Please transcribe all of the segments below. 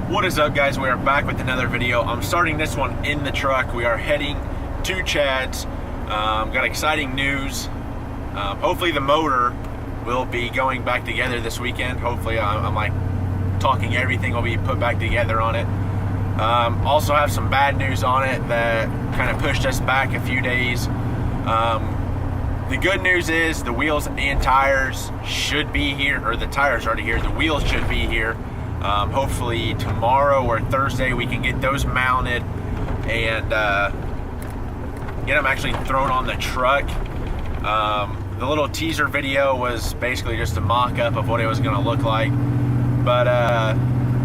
What is up, guys? We are back with another video. I'm starting this one in the truck. We are heading to Chad's. Got exciting news. Hopefully the motor will be going back together this weekend. Hopefully I'm like talking everything will be put back together on it. Also have some bad news on it that kind of pushed us back a few days. The good news is the wheels and tires should be here, or the tires are already here. The wheels should be here. Hopefully tomorrow or Thursday we can get those mounted and get them actually thrown on the truck. The little teaser video was basically just a mock-up of what it was going to look like, but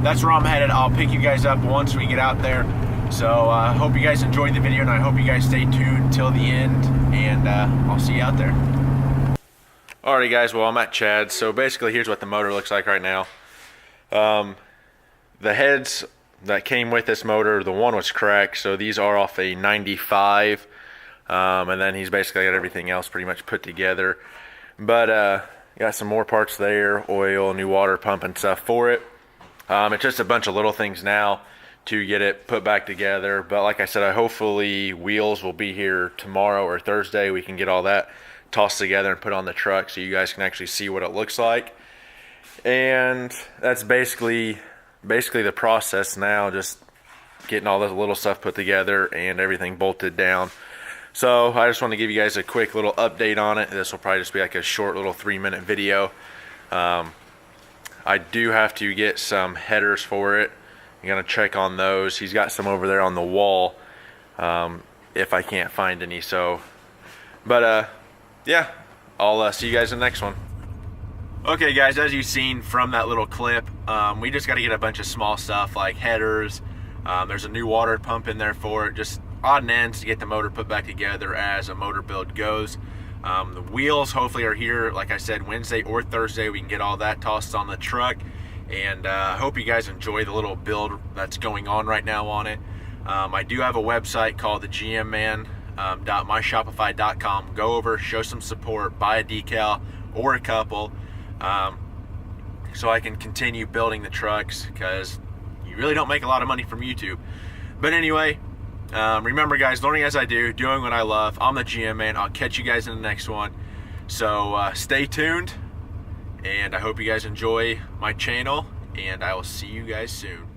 that's where I'm headed. I'll pick you guys up once we get out there. So I hope you guys enjoyed the video, and I hope you guys stay tuned till the end, and I'll see you out there. Alrighty guys, well I'm at Chad's. So basically here's what the motor looks like right now. The heads that came with this motor, the one was cracked, so these are off a 95, and then he's basically got everything else pretty much put together. But got some more parts there, oil, new water pump and stuff for it. It's just a bunch of little things now to get it put back together. But like I said, hopefully wheels will be here tomorrow or Thursday. We can get all that tossed together and put on the truck so you guys can actually see what it looks like. And that's basically the process now, just getting all this little stuff put together and everything bolted down. So I just want to give you guys a quick little update on it. This will probably just be like a short little 3-minute video. I do have to get some headers for it. I'm gonna check on those. He's got some over there on the wall, if I can't find any. So, but yeah, I'll see you guys in the next one. Okay guys, as you've seen from that little clip, we just got to get a bunch of small stuff like headers. There's a new water pump in there for it, just odd and ends to get the motor put back together as a motor build goes. The wheels hopefully are here, like I said, Wednesday or Thursday. We can get all that tossed on the truck, and I hope you guys enjoy the little build that's going on right now on it. I do have a website called the gmman.myshopify.com. Go over, show some support, buy a decal or a couple, so I can continue building the trucks, because you really don't make a lot of money from YouTube. But anyway, remember guys, learning as I do, doing what I love. I'm the GM Man. I'll catch you guys in the next one. So stay tuned, and I hope you guys enjoy my channel, and I will see you guys soon.